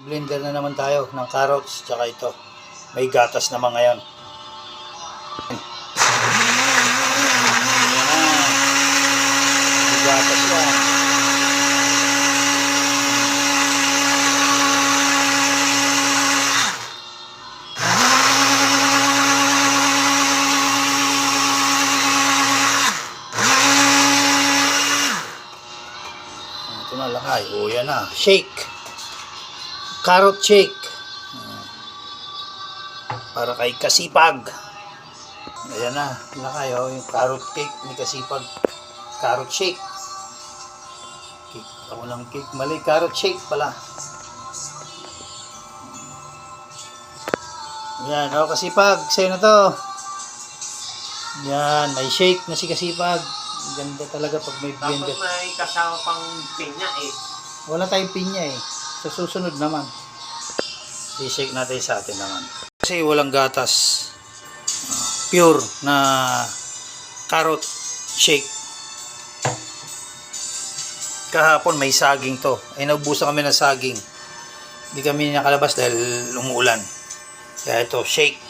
Mag-blender na naman tayo ng carrots tsaka ito. May gatas naman ngayon. May gatas yan. Ito na lakay. O yan na. Shake. Carrot shake. Para kay Kasipag. Ayan na. Lakay o. Yung carrot cake ni Kasipag. Carrot shake. Cake. Ako ng cake. Mali. Carrot shake pala. Ayan. O Kasipag. Sa'yo na to. Ayan. May shake na si Kasipag. Ganda talaga pag may blender. Dapat may kasama pang pinya eh. Wala tayong pinya eh. Sa susunod naman. I-shake natin sa atin naman. Kasi walang gatas. Pure na carrot shake. Kahapon may saging to. Ay naubusan kami ng saging. Hindi kami nakalabas dahil umuulan. Kaya ito, shake.